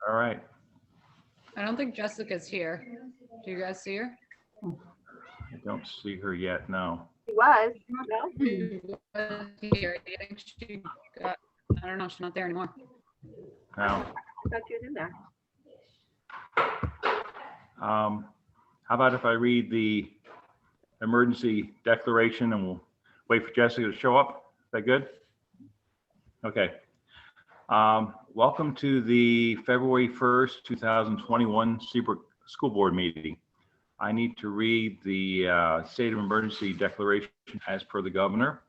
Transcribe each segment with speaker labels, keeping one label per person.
Speaker 1: All right.
Speaker 2: I don't think Jessica's here. Do you guys see her?
Speaker 1: I don't see her yet. No.
Speaker 3: She was. No.
Speaker 2: She was here. I think she got, I don't know, she's not there anymore.
Speaker 1: No.
Speaker 3: I thought she was in there.
Speaker 1: How about if I read the emergency declaration and we'll wait for Jessica to show up? Is that good? Okay. Welcome to the February 1st, 2021 Seabrook School Board meeting. I need to read the state of emergency declaration as per the governor.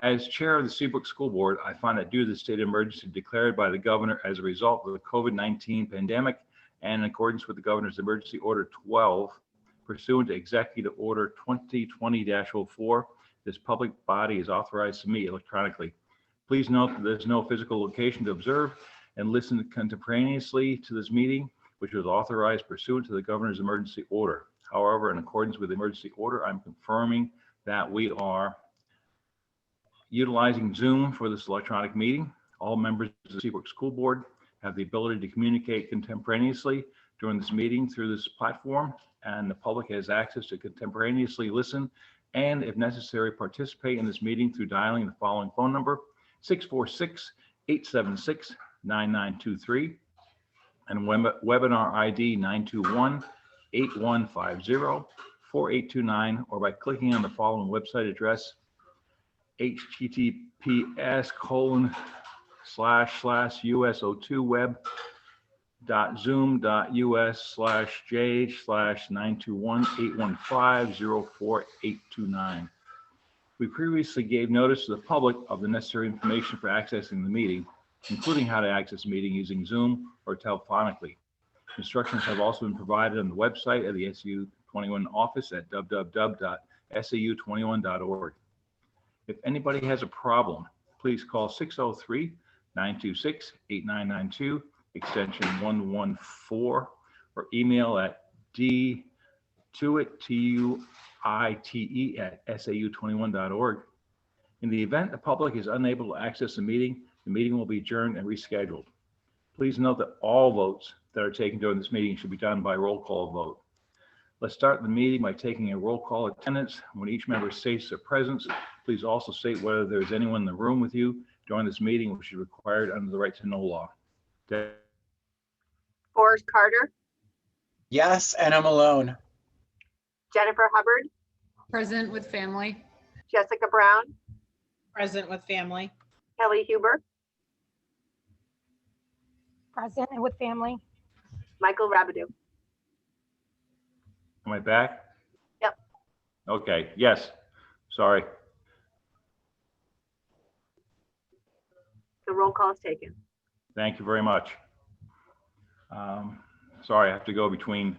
Speaker 1: As chair of the Seabrook School Board, I find that due to the state of emergency declared by the governor as a result of the COVID-19 pandemic and in accordance with the governor's emergency order 12, pursuant to executive order 2020-04, this public body is authorized to meet electronically. Please note that there's no physical location to observe and listen contemporaneously to this meeting, which was authorized pursuant to the governor's emergency order. However, in accordance with the emergency order, I'm confirming that we are utilizing Zoom for this electronic meeting. All members of the Seabrook School Board have the ability to communicate contemporaneously during this meeting through this platform, and the public has access to contemporaneously listen and, if necessary, participate in this meeting through dialing the following phone number: 646-876-9923 and webinar ID 921-8150-4829, or by clicking on the following website address: https://us02web.zoom.us/j/921-815-04829. We previously gave notice to the public of the necessary information for accessing the meeting, including how to access the meeting using Zoom or telephonically. Instructions have also been provided on the website of the SAU21 office at www.sau21.org. If anybody has a problem, please call 603-926-8992, extension 114, or email at tuite@sau21.org. In the event the public is unable to access the meeting will be adjourned and rescheduled. Please note that all votes that are taken during this meeting should be done by roll call vote. Let's start the meeting by taking a roll call attendance. When each member states their presence, please also state whether there is anyone in the room with you during this meeting, which is required under the right to know law.
Speaker 3: Forrest Carter,
Speaker 4: Yes, and I'm alone.
Speaker 3: Jennifer Hubbard,
Speaker 2: Present with family.
Speaker 3: Jessica Brown,
Speaker 5: Present with family.
Speaker 3: Kelly Huber,
Speaker 6: Present and with family.
Speaker 3: Michael Rabidou.
Speaker 1: Am I back?
Speaker 3: Yep.
Speaker 1: Okay, yes, sorry.
Speaker 3: The roll call is taken.
Speaker 1: Thank you very much. Sorry, I have to go between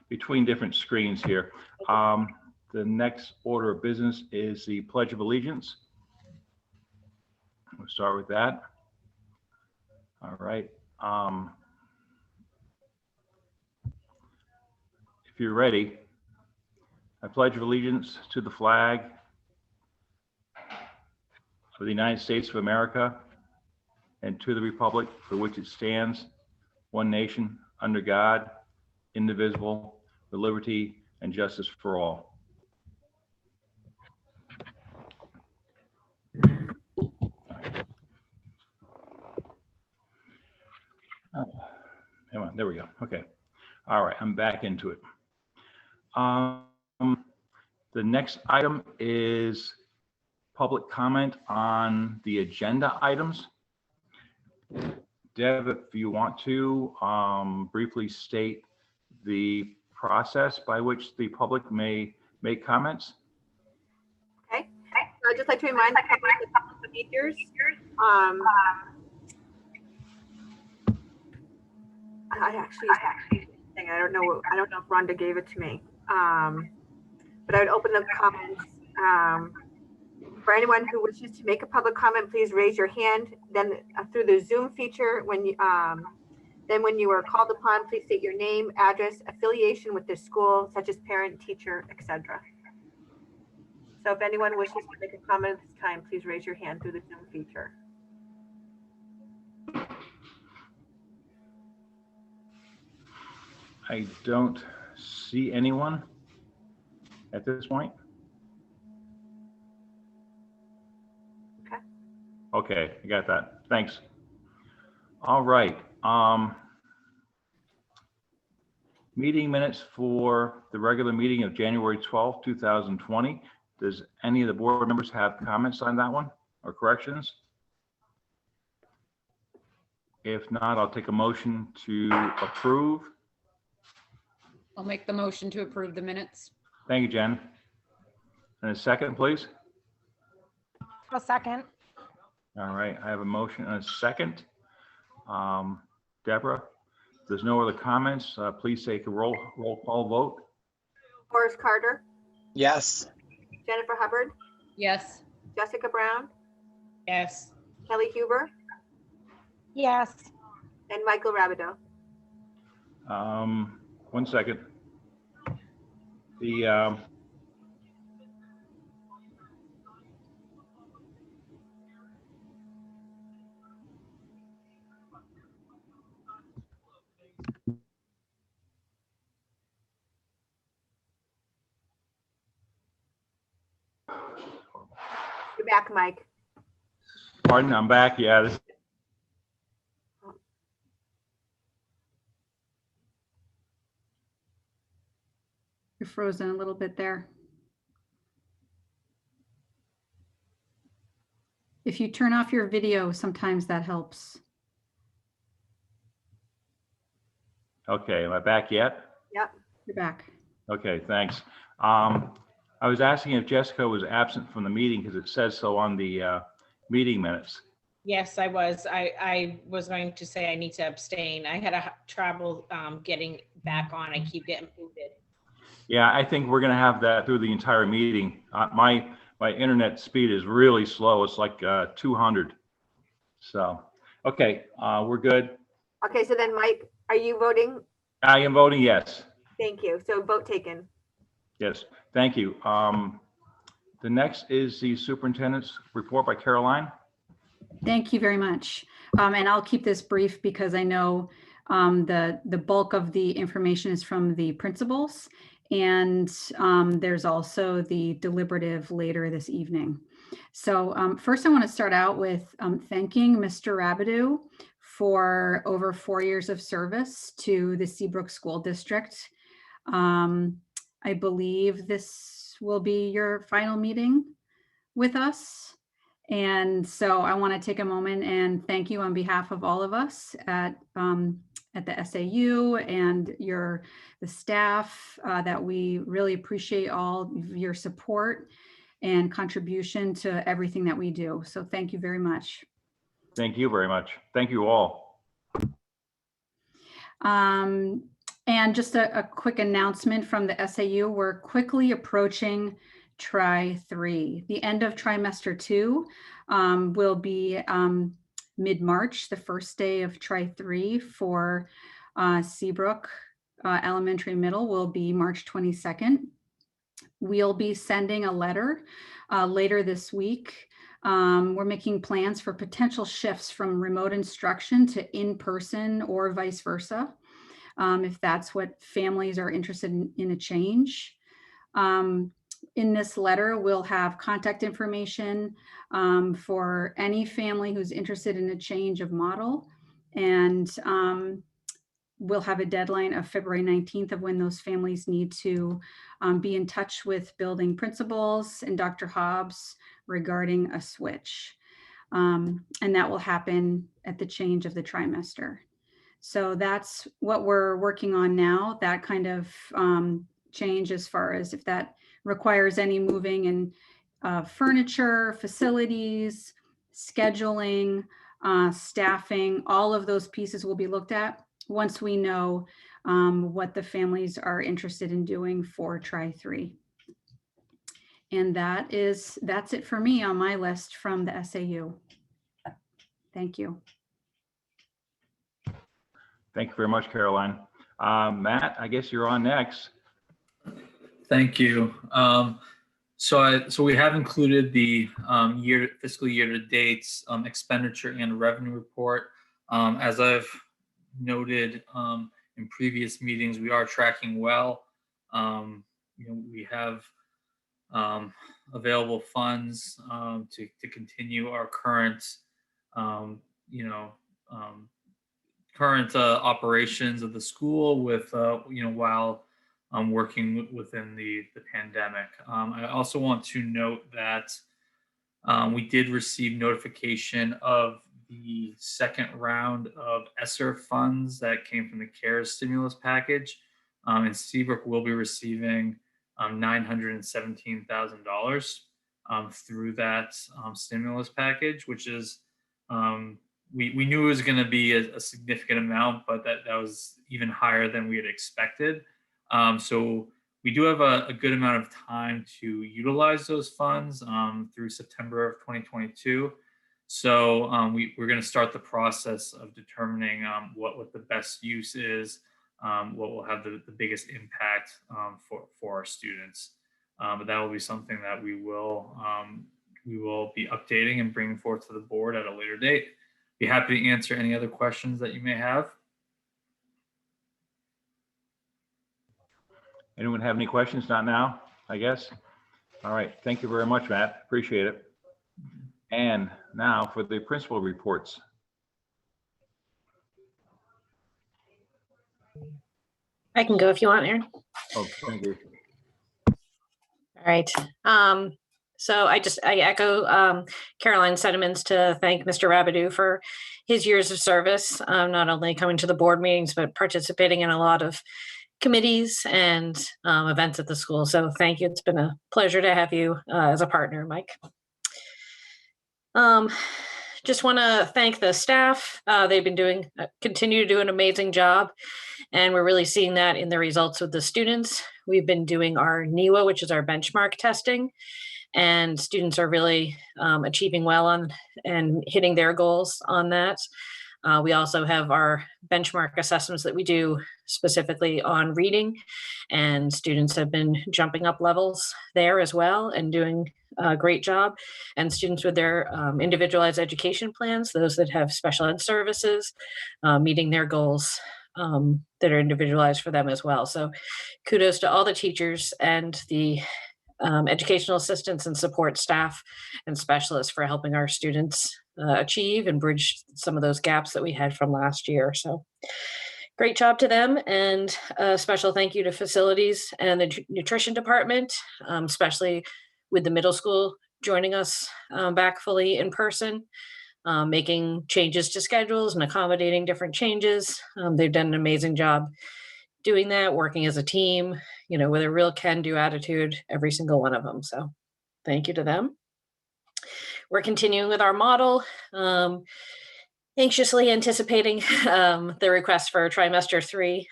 Speaker 1: different screens here. The next order of business is the Pledge of Allegiance. We'll start with that. All right. If you're ready, I pledge allegiance to the flag of the United States of America and to the republic for which it stands, one nation, under God, indivisible, with liberty and justice for all. Come on, there we go. Okay. All right, I'm back into it. The next item is public comment on the agenda items. Deb, if you want to briefly state the process by which the public may make comments.
Speaker 3: Okay. I'd just like to remind the public of the procedures. I don't know if Rhonda gave it to me. But I would open the comments. For anyone who wishes to make a public comment, please raise your hand. Then through the Zoom feature, when you are called upon, please state your name, address, affiliation with the school, such as parent, teacher, etc. So if anyone wishes to make a comment at this time, please raise your hand through the Zoom feature.
Speaker 1: I don't see anyone at this point.
Speaker 3: Okay.
Speaker 1: Okay, I got that. Thanks. All right. Meeting minutes for the regular meeting of January 12th, 2020. Does any of the board members have comments on that one or corrections? If not, I'll take a motion to approve.
Speaker 2: I'll make the motion to approve the minutes.
Speaker 1: Thank you, Jen. And a second, please.
Speaker 6: A second.
Speaker 1: All right, I have a motion and a second. Deborah, if there's no other comments, please take a roll call vote.
Speaker 3: Horace Carter,
Speaker 4: Yes.
Speaker 3: Jennifer Hubbard,
Speaker 2: Yes.
Speaker 3: Jessica Brown,
Speaker 5: Yes.
Speaker 3: Kelly Huber,
Speaker 6: Yes.
Speaker 3: and Michael Rabideau.
Speaker 1: 1 second. The
Speaker 3: You're back, Mike.
Speaker 1: pardon, I'm back. Yeah, this,
Speaker 7: You're frozen a little bit there. If you turn off your video, sometimes that helps.
Speaker 1: okay, am I back yet?
Speaker 3: Yep.
Speaker 7: You're back.
Speaker 1: Okay, thanks. I was asking if Jessica was absent from the meeting because it says so on the meeting minutes.
Speaker 5: Yes, I was. I was going to say I need to abstain. I had a trouble getting back on. I keep getting booted.
Speaker 1: Yeah, I think we're gonna have that through the entire meeting. My internet speed is really slow. It's like 200. So, okay, we're good.
Speaker 3: Okay, so then Mike, are you voting?
Speaker 1: I am voting yes.
Speaker 3: Thank you. So vote taken.
Speaker 1: Yes, thank you. The next is the superintendent's report by Caroline.
Speaker 7: Thank you very much. And I'll keep this brief because I know the bulk of the information is from the principals, and there's also the deliberative later this evening. So first I want to start out with thanking Mr. Rabideau for over 4 years of service to the Seabrook School District. I believe this will be your final meeting with us. And so I want to take a moment and thank you on behalf of all of us at the SAU and the staff that we really appreciate all of your support and contribution to everything that we do. So thank you very much.
Speaker 1: Thank you very much. Thank you all.
Speaker 7: And just a quick announcement from the SAU, we're quickly approaching Tri-3. The end of trimester 2 will be mid-March, the first day of Tri-3 for Seabrook Elementary Middle will be March 22nd. We'll be sending a letter later this week. We're making plans for potential shifts from remote instruction to in-person or vice versa, if that's what families are interested in a change. In this letter, we'll have contact information for any family who's interested in a change of model. And we'll have a deadline of February 19th of when those families need to be in touch with building principals and Dr. Hobbs regarding a switch. And that will happen at the change of the trimester. So that's what we're working on now, that kind of change as far as if that requires any moving in furniture, facilities, scheduling, staffing, all of those pieces will be looked at once we know what the families are interested in doing for Tri-3. And that's it for me on my list from the SAU. Thank you.
Speaker 1: Thank you very much, Caroline. Matt, I guess you're on next.
Speaker 8: Thank you. So we have included the fiscal year to dates expenditure and revenue report. As I've noted in previous meetings, we are tracking well. We have available funds to continue our current, current operations of the school with, while working within the pandemic. I also want to note that we did receive notification of the second round of ESSER funds that came from the CARES stimulus package. And Seabrook will be receiving $917,000 through that stimulus package, which is, we knew it was going to be a significant amount, but that was even higher than we had expected. So we do have a good amount of time to utilize those funds through September of 2022. So we're going to start the process of determining what the best use is, what will have the biggest impact for our students. But that will be something that we will be updating and bringing forth to the board at a later date. Be happy to answer any other questions that you may have.
Speaker 1: Anyone have any questions? Not now, I guess. All right. Thank you very much, Matt. Appreciate it. And now for the principal reports.
Speaker 9: I can go if you want, Aaron.
Speaker 1: Oh, thank you.
Speaker 9: All right. So I echo Caroline's sentiments to thank Mr. Rabideau for his years of service, not only coming to the board meetings, but participating in a lot of committees and events at the school. So thank you. It's been a pleasure to have you as a partner, Mike. Just want to thank the staff. They've been continue to do an amazing job. And we're really seeing that in the results with the students. We've been doing our NEWA, which is our benchmark testing. And students are really achieving well on and hitting their goals on that. We also have our benchmark assessments that we do specifically on reading, and students have been jumping up levels there as well and doing a great job. And students with their individualized education plans, those that have special ed services, meeting their goals that are individualized for them as well. So kudos to all the teachers and the educational assistants and support staff and specialists for helping our students achieve and bridge some of those gaps that we had from last year. So great job to them, and a special thank you to facilities and the nutrition department, especially with the middle school joining us back fully in person, making changes to schedules and accommodating different changes. They've done an amazing job doing that, working as a team, with a real can-do attitude, every single one of them. So thank you to them. We're continuing with our model, anxiously anticipating the request for trimester 3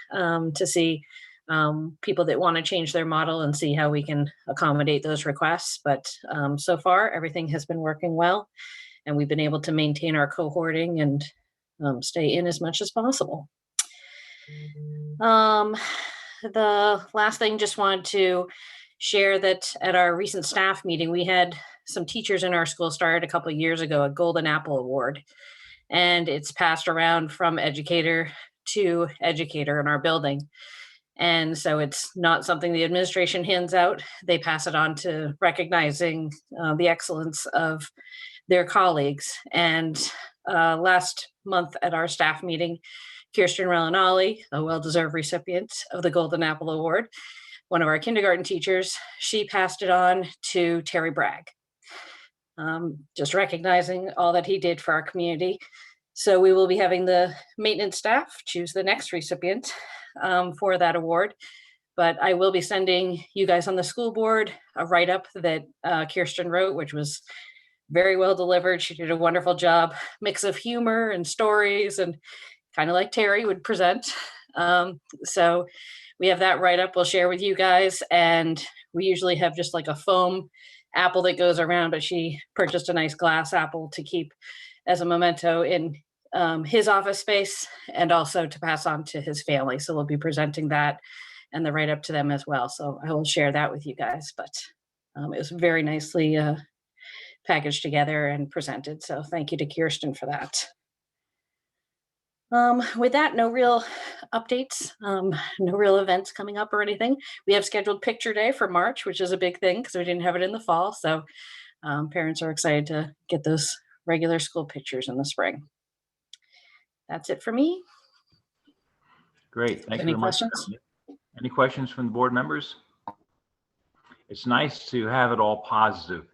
Speaker 9: to see people that want to change their model and see how we can accommodate those requests. But so far, everything has been working well, and we've been able to maintain our cohorting and stay in as much as possible. The last thing, just wanted to share that at our recent staff meeting, we had some teachers in our school started a couple of years ago a Golden Apple Award, and it's passed around from educator to educator in our building. And so it's not something the administration hands out. They pass it on to recognizing the excellence of their colleagues. And last month at our staff meeting, Kirsten Relinali, a well-deserved recipient of the Golden Apple Award, one of our kindergarten teachers, she passed it on to Terry Bragg, just recognizing all that he did for our community. So we will be having the maintenance staff choose the next recipient for that award. But I will be sending you guys on the school board a write-up that Kirsten wrote, which was very well delivered. She did a wonderful job, mix of humor and stories, and kind of like Terry would present. So we have that write-up we'll share with you guys. And we usually have just like a foam apple that goes around, but she purchased a nice glass apple to keep as a memento in his office space and also to pass on to his family. So we'll be presenting that and the write-up to them as well. So I will share that with you guys, but it was very nicely packaged together and presented. So thank you to Kirsten for that. With that, no real updates, no real events coming up or anything. We have scheduled picture day for March, which is a big thing because we didn't have it in the fall. So parents are excited to get those regular school pictures in the spring. That's it for me.
Speaker 1: Great. Thank you
Speaker 9: Any
Speaker 1: very much.
Speaker 9: questions?
Speaker 1: Any questions from the board members? It's nice to have it all positive,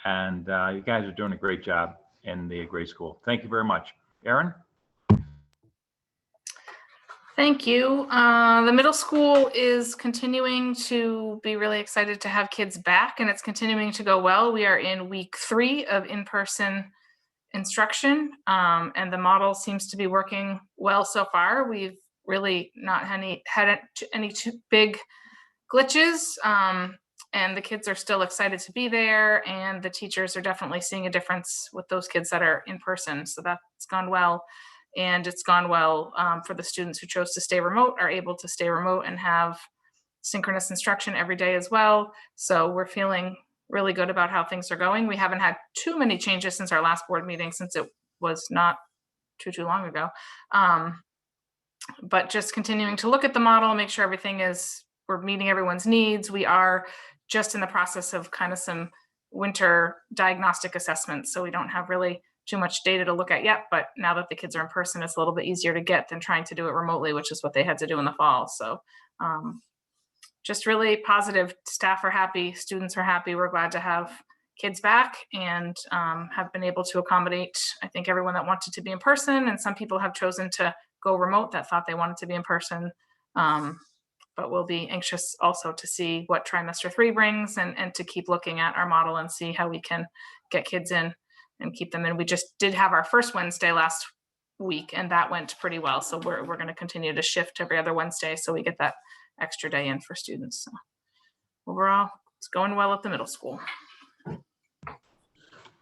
Speaker 1: and you guys are doing a great job in the grade school. Thank you very much. Erin?
Speaker 2: Thank you. The middle school is continuing to be really excited to have kids back, and it's continuing to go well. We are in week 3 of in-person instruction, and the model seems to be working well so far. We've really not had any too big glitches, and the kids are still excited to be there, and the teachers are definitely seeing a difference with those kids that are in person. So that's gone well. And it's gone well for the students who chose to stay remote, are able to stay remote and have synchronous instruction every day as well. So we're feeling really good about how things are going. We haven't had too many changes since our last board meeting, since it was not too long ago. But just continuing to look at the model, make sure we're meeting everyone's needs. We are just in the process of kind of some winter diagnostic assessments. So we don't have really too much data to look at yet, but now that the kids are in person, it's a little bit easier to get than trying to do it remotely, which is what they had to do in the fall. So just really positive. Staff are happy, students are happy. We're glad to have kids back and have been able to accommodate, I think, everyone that wanted to be in person, and some people have chosen to go remote that thought they wanted to be in person. But we'll be anxious also to see what trimester 3 brings and to keep looking at our model and see how we can get kids in and keep them in. We just did have our first Wednesday last week, and that went pretty well. So we're going to continue to shift every other Wednesday so we get that extra day in for students. So overall, it's going well at the middle school.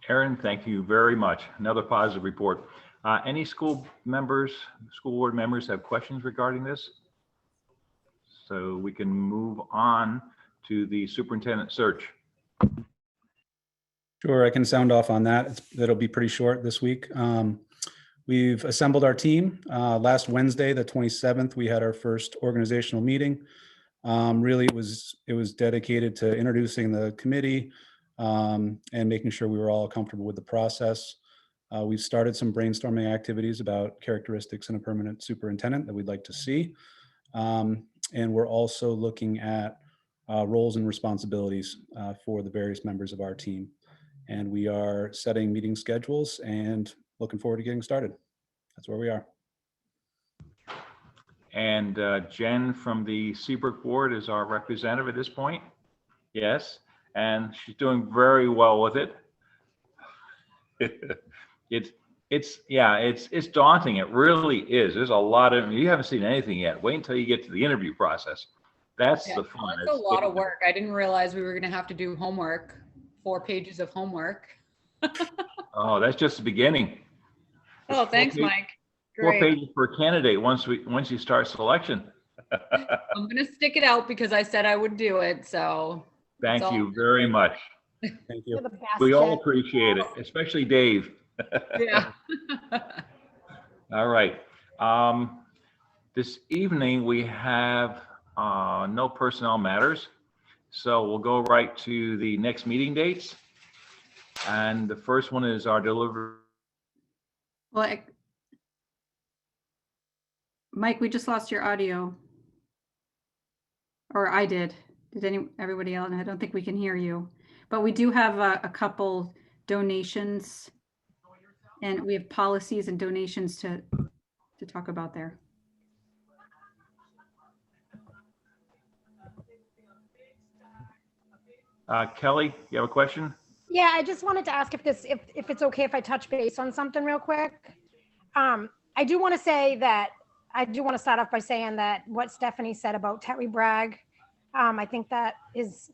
Speaker 1: Erin, thank you very much. Another positive report. Any school board members have questions regarding this? So we can move on to the superintendent search.
Speaker 10: Sure, I can sound off on that. That'll be pretty short this week. We've assembled our team. Last Wednesday, the 27th, we had our first organizational meeting. Really, it was dedicated to introducing the committee and making sure we were all comfortable with the process. We've started some brainstorming activities about characteristics in a permanent superintendent that we'd like to see. And we're also looking at roles and responsibilities for the various members of our team. And we are setting meeting schedules and looking forward to getting started. That's where we are.
Speaker 1: And Jen from the Seabrook board is our representative at this point. Yes, and she's doing very well with it. It's daunting. It really is. There's a lot of, you haven't seen anything yet. Wait until you get to the interview process. That's the fun.
Speaker 2: It's a lot of work. I didn't realize we were going to have to do homework, 4 pages of homework.
Speaker 1: Oh, that's just the beginning.
Speaker 2: Oh, thanks, Mike.
Speaker 1: 4
Speaker 2: Great.
Speaker 1: pages per candidate once you start selection.
Speaker 2: I'm going to stick it out because I said I would do it. So
Speaker 1: Thank you very much.
Speaker 10: Thank you.
Speaker 1: We all appreciate it, especially Dave.
Speaker 2: Yeah.
Speaker 1: All right. This evening we have no personnel matters. So we'll go right to the next meeting dates. And the first one is our delivery.
Speaker 7: Well, Mike, we just lost your audio. Or I did. Did everybody else? I don't think we can hear you. But we do have a couple donations, and we have policies and donations to talk about there.
Speaker 1: Kelly, you have a question?
Speaker 6: Yeah, I just wanted to ask if it's okay if I touch base on something real quick. I do want to say that I do want to start off by saying that what Stephanie said about Terry Bragg, I think that is,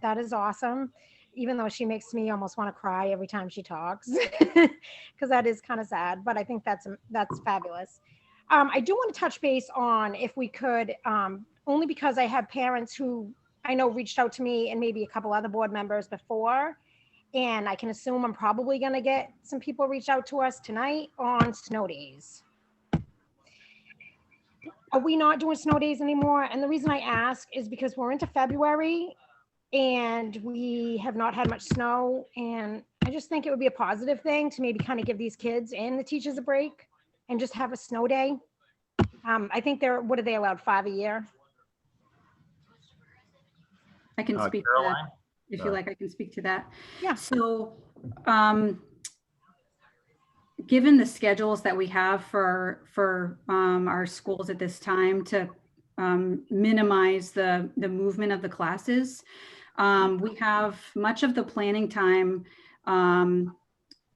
Speaker 6: that is awesome, even though she makes me almost want to cry every time she talks, because that is kind of sad, but I think that's fabulous. I do want to touch base on if we could, only because I have parents who I know reached out to me and maybe a couple other board members before, and I can assume I'm probably going to get some people reach out to us tonight on snow days. are we not doing snow days anymore? And the reason I ask is because we're into February and we have not had much snow. And I just think it would be a positive thing to maybe kind of give these kids and the teachers a break and just have a snow day. I think what are they allowed, 5 a year?
Speaker 7: I can speak to that.
Speaker 1: Caroline?
Speaker 7: If you
Speaker 1: Sorry.
Speaker 7: like, I can speak to that.
Speaker 6: Yeah.
Speaker 7: So, given the schedules that we have for our schools at this time to minimize the movement of the classes, we have much of the planning time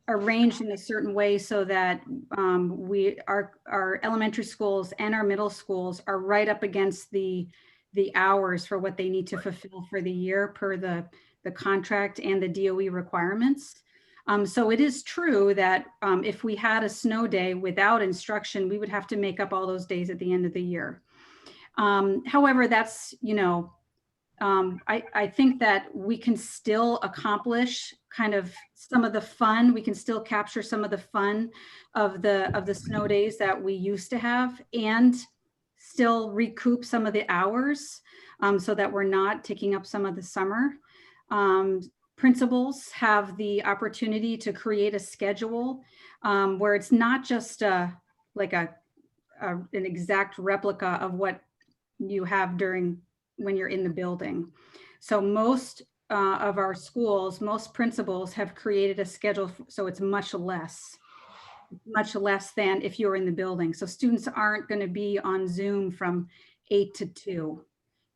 Speaker 7: arranged in a certain way so that our elementary schools and our middle schools are right up against the hours for what they need to fulfill for the year per the contract and the DOE requirements. So it is true that if we had a snow day without instruction, we would have to make up all those days at the end of the year. However, that's, I think that we can still accomplish kind of some of the fun. We can still capture some of the fun of the snow days that we used to have and still recoup some of the hours so that we're not taking up some of the summer. Principals have the opportunity to create a schedule where it's not just like an exact replica of what you have when you're in the building. So most of our schools, most principals have created a schedule so it's much less than if you're in the building. So students aren't going to be on Zoom from 8 to 2,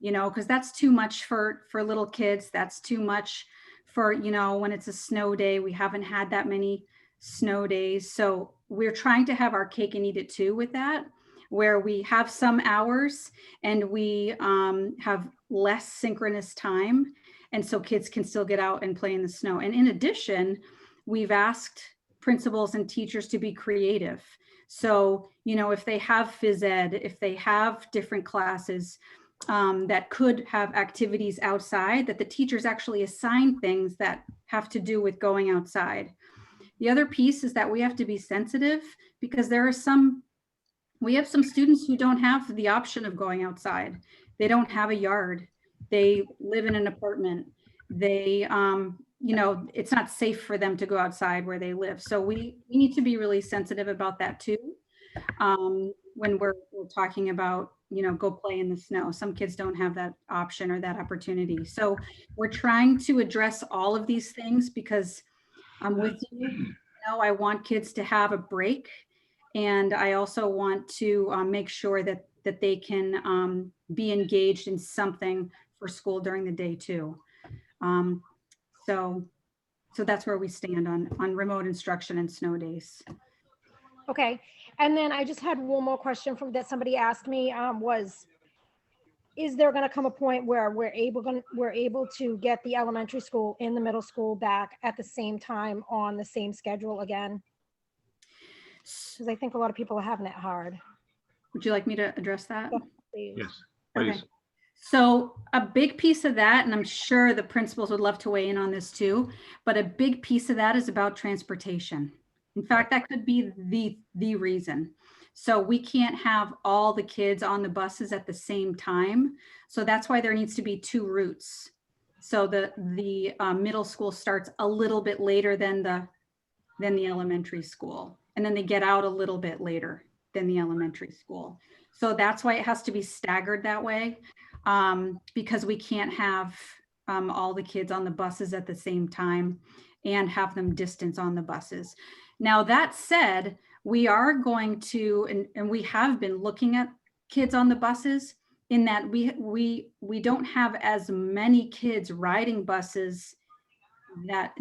Speaker 7: because that's too much for little kids. That's too much for, when it's a snow day. We haven't had that many snow days. So we're trying to have our cake and eat it too with that, where we have some hours and we have less synchronous time. And so kids can still get out and play in the snow. And in addition, we've asked principals and teachers to be creative. So, if they have phys ed, if they have different classes that could have activities outside, that the teachers actually assign things that have to do with going outside. The other piece is that we have to be sensitive because we have some students who don't have the option of going outside. They don't have a yard. They live in an apartment. They, it's not safe for them to go outside where they live. So we need to be really sensitive about that too. When we're talking about, go play in the snow. Some kids don't have that option or that opportunity. So we're trying to address all of these things because I'm with you. I want kids to have a break. And I also want to make sure that they can be engaged in something for school during the day too. So that's where we stand on remote instruction and snow days.
Speaker 6: Okay. And then I just had one more question that somebody asked me is there going to come a point where we're able to get the elementary school and the middle school back at the same time on the same schedule again? Because I think a lot of people are having it hard.
Speaker 7: Would you like me to address that?
Speaker 6: Please.
Speaker 1: Yes, please.
Speaker 7: Okay. So a big piece of that, and I'm sure the principals would love to weigh in on this too, but a big piece of that is about transportation. In fact, that could be the reason. So we can't have all the kids on the buses at the same time. So that's why there needs to be 2 routes. So the middle school starts a little bit later than the elementary school. And then they get out a little bit later than the elementary school. So that's why it has to be staggered that way, because we can't have all the kids on the buses at the same time and have them distance on the buses. Now, that said, we are going to, and we have been looking at kids on the buses in that we don't have as many kids riding buses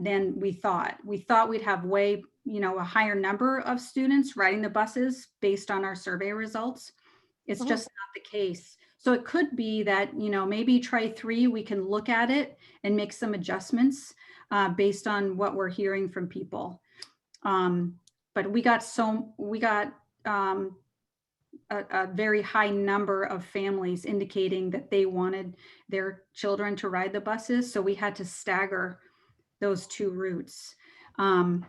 Speaker 7: than we thought. We thought we'd have a higher number of students riding the buses based on our survey results. It's just not the case. So it could be that, maybe try 3, we can look at it and make some adjustments based on what we're hearing from people. But we got a very high number of families indicating that they wanted their children to ride the buses. So we had to stagger those 2 routes. And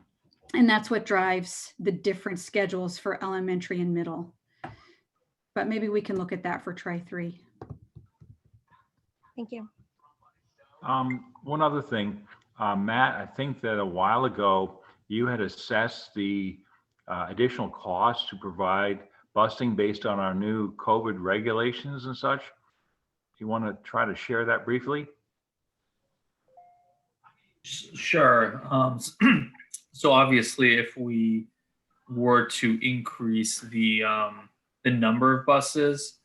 Speaker 7: that's what drives the different schedules for elementary and middle. but maybe we can look at that for try-3.
Speaker 6: Thank you.
Speaker 1: One other thing, Matt, I think that a while ago, you had assessed the additional cost to provide busing based on our new COVID regulations and such. You want to try to share that briefly?
Speaker 8: Sure. So obviously, if we were to increase the number of buses,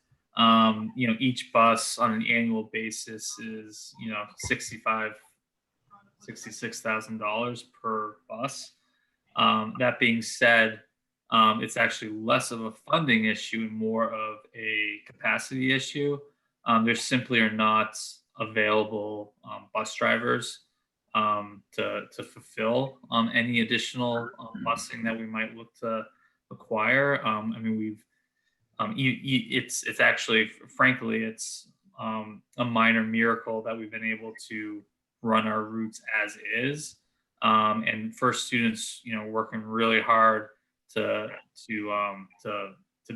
Speaker 8: each bus on an annual basis is $66,000 per bus. That being said, it's actually less of a funding issue and more of a capacity issue. There simply are not available bus drivers to fulfill any additional busing that we might look to acquire. It's actually, frankly, it's a minor miracle that we've been able to run our routes as is. And first students, working really hard to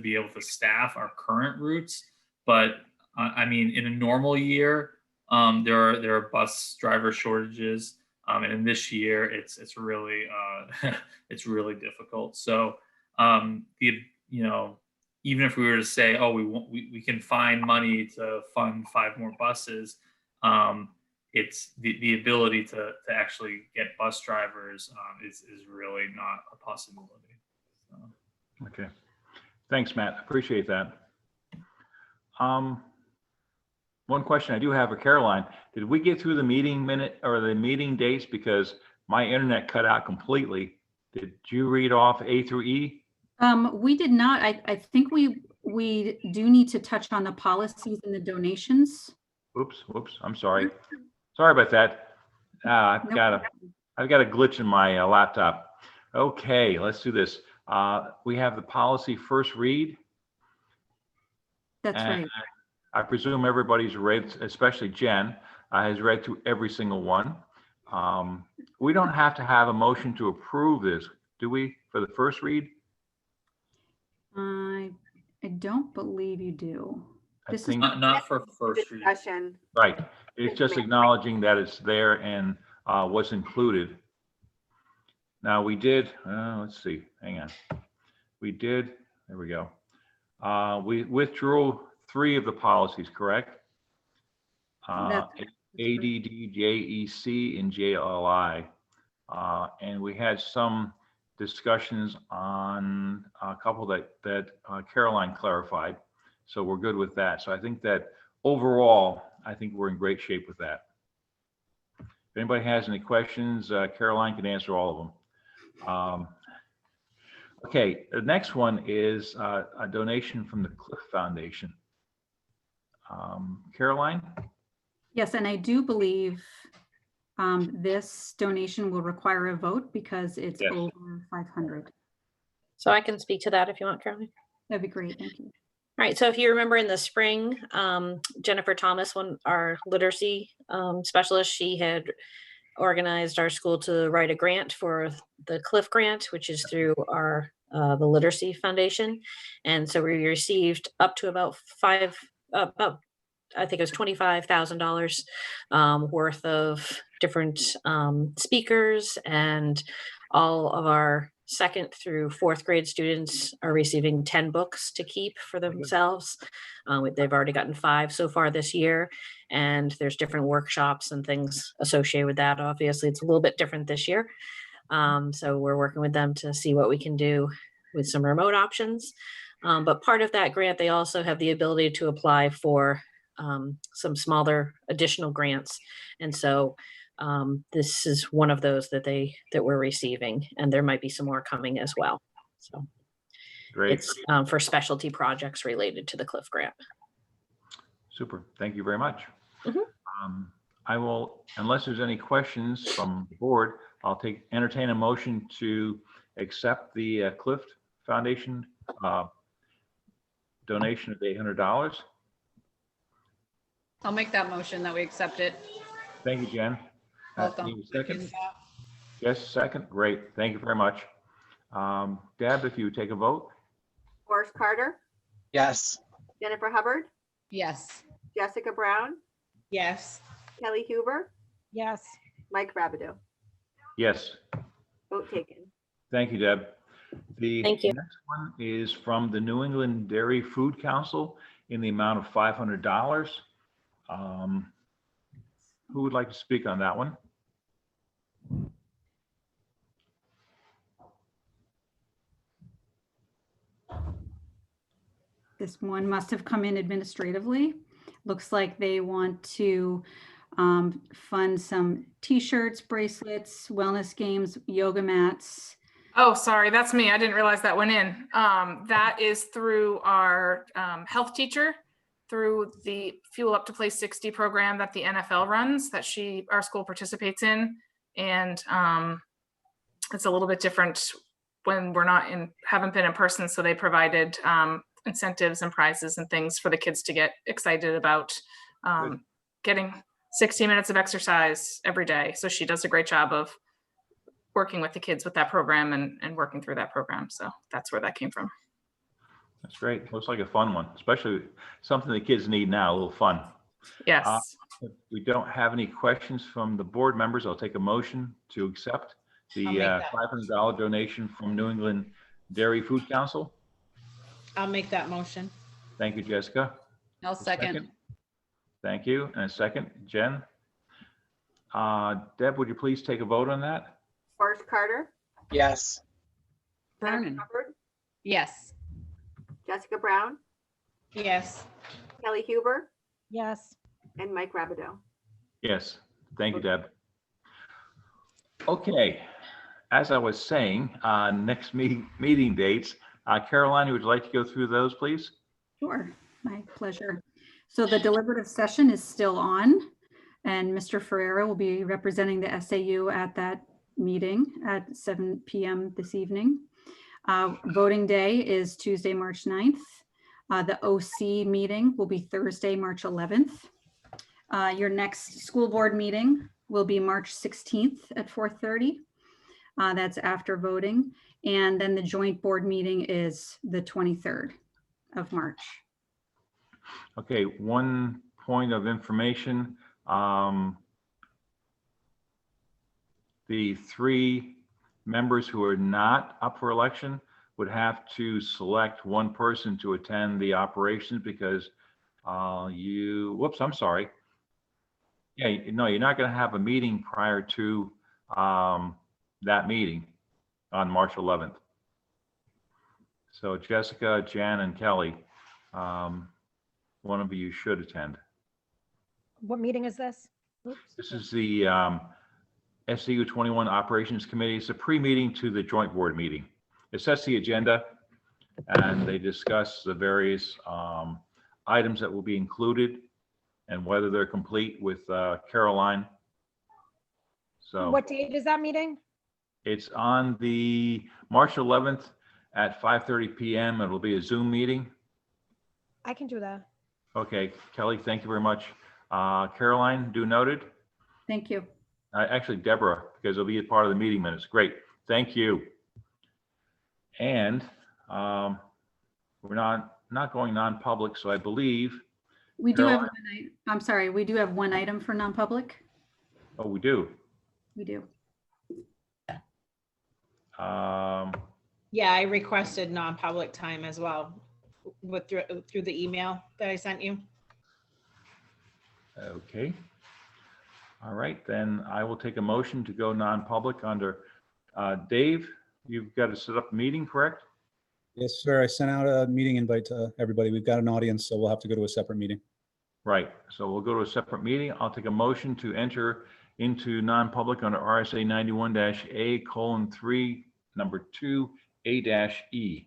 Speaker 8: be able to staff our current routes. But in a normal year, there are bus driver shortages, and in this year, it's really it's really difficult. So even if we were to say, oh, we can find money to fund 5 more buses, it's the ability to actually get bus drivers is really not a possibility. So.
Speaker 1: Okay. Thanks, Matt. Appreciate that. One question I do have for Caroline, did we get through the meeting minute or the meeting dates? Because my internet cut out completely. Did you read off A through E?
Speaker 7: We did not. I think we do need to touch on the policies and the donations.
Speaker 1: Whoops, I'm sorry. Sorry about that. I've got a glitch in my laptop. Okay, let's do this. We have the policy first read.
Speaker 7: That's right.
Speaker 1: I presume everybody's read, especially Jen, has read through every single one. We don't have to have a motion to approve this, do we, for the first read?
Speaker 7: I don't believe you do.
Speaker 1: This is
Speaker 8: not for first read.
Speaker 3: Discussion.
Speaker 1: Right. It's just acknowledging that it's there and what's included. Now we did, let's see, hang on. There we go. We withdrew 3 of the policies, correct? ADD, JEC, and JLI. And we had some discussions on a couple that Caroline clarified. So we're good with that. So I think that overall, I think we're in great shape with that. If anybody has any questions, Caroline can answer all of them. Okay, the next one is a donation from the Cliff Foundation. Caroline?
Speaker 7: Yes, and I do believe this donation will require a vote because it's over 500.
Speaker 9: So I can speak to that if you want, Caroline.
Speaker 7: That'd be great. Thank you.
Speaker 9: All right. So if you remember in the spring, Jennifer Thomas, our literacy specialist, she had organized our school to write a grant for the Cliff Grant, which is through our the Literacy Foundation. And so we received up to about I think it was $25,000 worth of different speakers, and all of our 2nd through 4th grade students are receiving 10 books to keep for themselves. They've already gotten 5 so far this year, and there's different workshops and things associated with that. Obviously, it's a little bit different this year. So we're working with them to see what we can do with some remote options. But part of that grant, they also have the ability to apply for some smaller additional grants. And so this is one of those that we're receiving, and there might be some more coming as well. So
Speaker 1: great.
Speaker 9: It's for specialty projects related to the Cliff Grant.
Speaker 1: Super. Thank you very much.
Speaker 9: Mm-hmm.
Speaker 1: I will, unless there's any questions from the board, I'll entertain a motion to accept the Cliff Foundation donation of $800.
Speaker 11: I'll make that motion that we accept it.
Speaker 1: Thank you, Jen.
Speaker 11: Welcome.
Speaker 1: Need a second? Yes, second. Great. Thank you very much. Deb, if you would take a vote.
Speaker 3: Forrest Carter,
Speaker 4: Yes.
Speaker 3: Jennifer Hubbard,
Speaker 11: Yes.
Speaker 3: Jessica Brown,
Speaker 5: Yes.
Speaker 3: Kelly Huber,
Speaker 6: Yes.
Speaker 3: Mike Rabideau.
Speaker 1: Yes.
Speaker 3: Vote taken.
Speaker 1: Thank you, Deb. The
Speaker 9: Thank you.
Speaker 1: next one is from the New England Dairy Food Council in the amount of $500. Who would like to speak on that one?
Speaker 7: This one must have come in administratively. Looks like they want to fund some t-shirts, bracelets, wellness games, yoga mats.
Speaker 2: Oh, sorry, that's me. I didn't realize that went in. That is through our health teacher, through the Fuel Up to Play 60 program that the NFL runs, that our school participates in. And it's a little bit different when we're haven't been in person. So they provided incentives and prizes and things for the kids to get excited about getting 60 minutes of exercise every day. So she does a great job of working with the kids with that program and working through that program. So that's where that came from.
Speaker 1: That's great. Looks like a fun one, especially something the kids need now, a little fun.
Speaker 2: Yes.
Speaker 1: If we don't have any questions from the board members, I'll take a motion to accept the
Speaker 5: I'll make that
Speaker 1: $500 donation from New England Dairy Food Council.
Speaker 5: I'll make that motion.
Speaker 1: Thank you, Jessica.
Speaker 11: I'll second.
Speaker 1: Thank you. And a second, Jen. Deb, would you please take a vote on that?
Speaker 3: Forrest Carter,
Speaker 4: Yes.
Speaker 3: Jennifer
Speaker 11: Vernon.
Speaker 3: Hubbard,
Speaker 11: Yes.
Speaker 3: Jessica Brown,
Speaker 5: Yes.
Speaker 3: Kelly Huber,
Speaker 6: Yes.
Speaker 3: and Mike Rabideau.
Speaker 1: Yes. Thank you, Deb. Okay. As I was saying, next meeting dates. Caroline, would you like to go through those, please?
Speaker 7: Sure, my pleasure. So the deliberative session is still on, and Mr. Ferreira will be representing the SAU at that meeting at 7 p.m. this evening. Voting day is Tuesday, March 9th. The OC meeting will be Thursday, March 11th. Your next school board meeting will be March 16th at 4:30. That's after voting. And then the joint board meeting is the 23rd of March.
Speaker 1: Okay, one point of information. The 3 members who are not up for election would have to select one person to attend the operations because whoops, I'm sorry. Yeah, no, you're not going to have a meeting prior to that meeting on March 11th. So Jessica, Jan, and Kelly, one of you should attend.
Speaker 6: What meeting is this? Oops.
Speaker 1: This is the SCU 21 Operations Committee. It's a pre-meeting to the joint board meeting. It sets the agenda and they discuss the various items that will be included and whether they're complete with Caroline. So
Speaker 6: What date is that meeting?
Speaker 1: it's on the March 11th at 5:30 p.m. It'll be a Zoom meeting.
Speaker 6: I can do that.
Speaker 1: Okay, Kelly, thank you very much. Caroline, do noted.
Speaker 7: Thank you.
Speaker 1: Actually, Deborah, because it'll be a part of the meeting minutes. Great, thank you. And we're not going non-public, so I believe.
Speaker 7: We do have,
Speaker 1: Caroline?
Speaker 7: I'm sorry, we do have one item for non-public.
Speaker 1: Oh, we do.
Speaker 7: We do.
Speaker 5: Yeah, I requested non-public time as well through the email that I sent you.
Speaker 1: Okay. All right, then I will take a motion to go non-public under Dave. You've got to set up a meeting, correct?
Speaker 10: Yes, sir. I sent out a meeting invite to everybody. We've got an audience, so we'll have to go to a separate meeting.
Speaker 1: Right. So we'll go to a separate meeting. I'll take a motion to enter into non-public under RSA 91-A:3, number 2, A-E.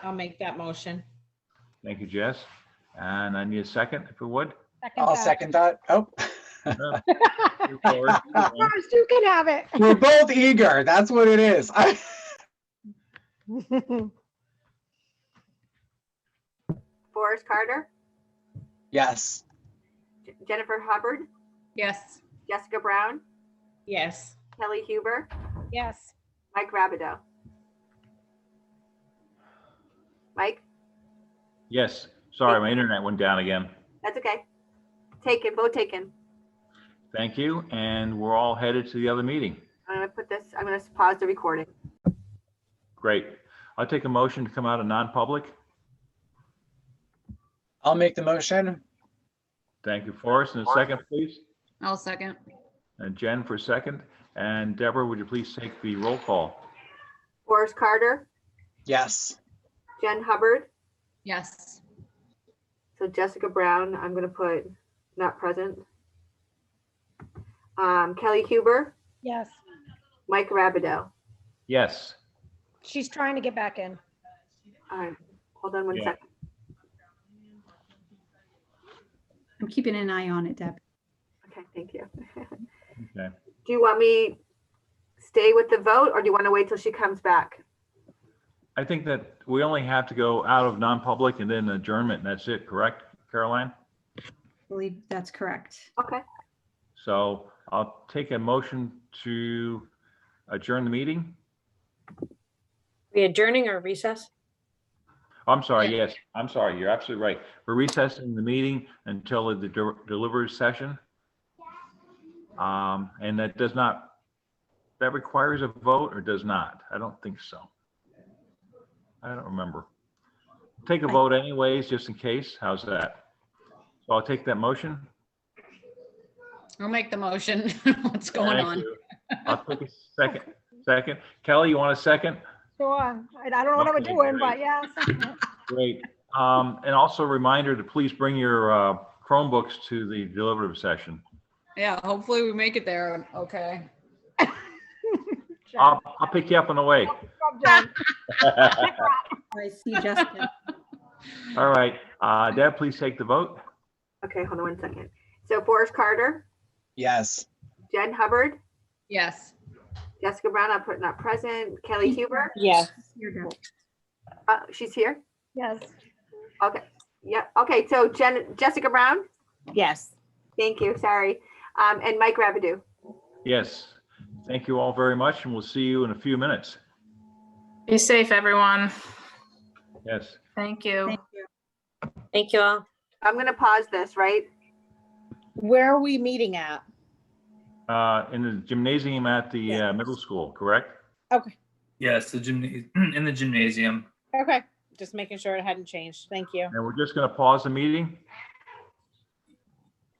Speaker 5: I'll make that motion.
Speaker 1: Thank you, Jess. And I need a second, if you would.
Speaker 4: I'll second that. Oh,
Speaker 1: Forward.
Speaker 6: Forrest, you can have it.
Speaker 4: we're both eager. That's what it is.
Speaker 3: Forrest Carter,
Speaker 4: Yes.
Speaker 3: Jennifer Hubbard,
Speaker 11: Yes.
Speaker 3: Jessica Brown,
Speaker 5: Yes.
Speaker 3: Kelly Huber,
Speaker 6: Yes.
Speaker 3: Mike Rabideau. Mike,
Speaker 1: Yes, sorry, my internet went down again.
Speaker 3: That's okay. Taken, vote taken.
Speaker 1: Thank you, and we're all headed to the other meeting.
Speaker 3: I'm gonna pause the recording.
Speaker 1: Great. I'll take a motion to come out of non-public.
Speaker 4: I'll make the motion.
Speaker 1: Thank you, Forrest. And a second, please.
Speaker 11: I'll second.
Speaker 1: And Jen for a second. And Deborah, would you please take the roll call?
Speaker 3: Forrest Carter,
Speaker 4: Yes.
Speaker 3: Jen Hubbard.
Speaker 11: Yes.
Speaker 3: So Jessica Brown, I'm gonna put not present. Kelly Huber,
Speaker 6: Yes,
Speaker 3: Mike Rabideau.
Speaker 1: Yes.
Speaker 6: she's trying to get back in.
Speaker 3: All right, hold on one
Speaker 1: Yeah.
Speaker 3: second.
Speaker 7: I'm keeping an eye on it, Deb.
Speaker 3: Okay, thank you.
Speaker 1: Okay.
Speaker 3: Do you want me stay with the vote or do you want to wait till she comes back?
Speaker 1: I think that we only have to go out of non-public and then adjournment, and that's it, correct, Caroline?
Speaker 7: I believe that's correct.
Speaker 3: Okay,
Speaker 1: So I'll take a motion to adjourn the meeting.
Speaker 9: We adjourning or recess?
Speaker 1: I'm sorry, yes, I'm sorry, you're absolutely right. We're recessing the meeting until the deliberative session. And that requires a vote or does not? I don't think so. I don't remember. Take a vote anyways, just in case. How's that? So I'll take that motion.
Speaker 11: I'll make the motion. What's going
Speaker 1: Thank
Speaker 11: on?
Speaker 1: you. I'll take a second. Kelly, you want a second?
Speaker 6: Sure, I don't know what I'm
Speaker 1: Okay,
Speaker 6: doing,
Speaker 1: great.
Speaker 6: but yes.
Speaker 1: Great. And also a reminder to please bring your Chromebooks to the deliberative session.
Speaker 11: Yeah, hopefully we make it there. Okay.
Speaker 1: I'll pick you up on the way.
Speaker 6: Jen.
Speaker 7: I see Jessica.
Speaker 1: All right. Deb, please take the vote.
Speaker 3: okay, hold on one second. So Forrest Carter,
Speaker 4: Yes.
Speaker 3: Jen Hubbard,
Speaker 11: Yes.
Speaker 3: Jessica Brown, I put not present. Kelly Huber,
Speaker 5: Yes.
Speaker 7: Here, Deb.
Speaker 3: she's here.
Speaker 6: Yes,
Speaker 3: Okay, yeah, okay, so Jessica Brown,
Speaker 5: Yes.
Speaker 3: thank you, sorry. And Mike Rabideau.
Speaker 1: Yes. Thank you all very much, and we'll see you in a few minutes.
Speaker 2: Be safe, everyone.
Speaker 1: Yes.
Speaker 2: Thank you.
Speaker 7: Thank you.
Speaker 9: Thank you all.
Speaker 3: I'm gonna pause this, right?
Speaker 5: Where are we meeting at?
Speaker 1: In the gymnasium at the middle school, correct?
Speaker 5: Okay.
Speaker 8: Yes, in the gymnasium.
Speaker 5: Okay. Just making sure it hadn't changed. Thank you.
Speaker 1: And we're just going to pause the meeting.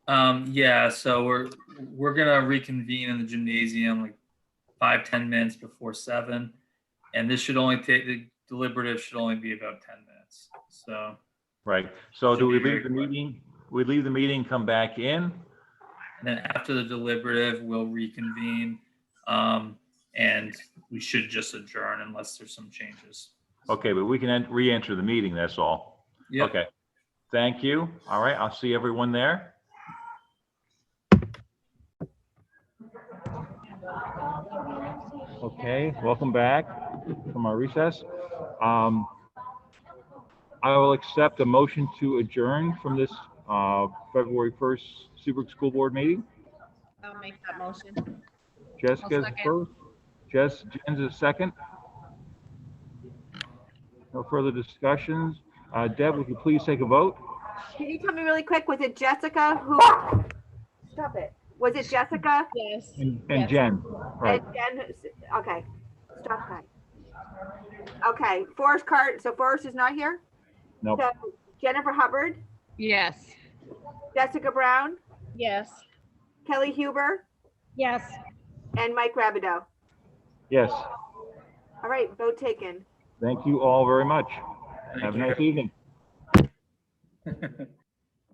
Speaker 8: Yeah, so we're gonna reconvene in the gymnasium like 5-10 minutes before 7, and this should only take, the deliberative should only be about 10 minutes. So
Speaker 1: Right. So
Speaker 8: Should
Speaker 1: do we
Speaker 8: be very
Speaker 1: leave the
Speaker 8: quick.
Speaker 1: meeting? We leave the meeting, come back in?
Speaker 8: and then after the deliberative, we'll reconvene, and we should just adjourn unless there's some changes.
Speaker 1: Okay, but we can re-enter the meeting, that's all.
Speaker 8: Yep.
Speaker 1: Okay. Thank you. All right, I'll see everyone there. Okay, welcome back from our recess. I will accept a motion to adjourn from this February 1st Seabrook School Board meeting.
Speaker 5: I'll make that motion.
Speaker 1: Jessica's
Speaker 11: second.
Speaker 1: first. Jen's a second. No further discussions. Deb, would you please take a vote?
Speaker 3: Can you tell me really quick, was it Jessica who, stop it, was it Jessica
Speaker 5: Yes.
Speaker 1: And
Speaker 11: Yes.
Speaker 1: Jen, right?
Speaker 3: and Jen, okay, stop that. Okay, Forrest Cart, so Forrest is not here?
Speaker 1: Nope.
Speaker 3: So Jennifer Hubbard,
Speaker 11: Yes.
Speaker 3: Jessica Brown,
Speaker 5: Yes.
Speaker 3: Kelly Huber,
Speaker 6: yes.
Speaker 3: and Mike Rabideau.
Speaker 1: Yes.
Speaker 3: All right, vote taken.
Speaker 1: Thank you all very much.
Speaker 8: Thank
Speaker 1: Have a
Speaker 8: you.
Speaker 1: nice evening.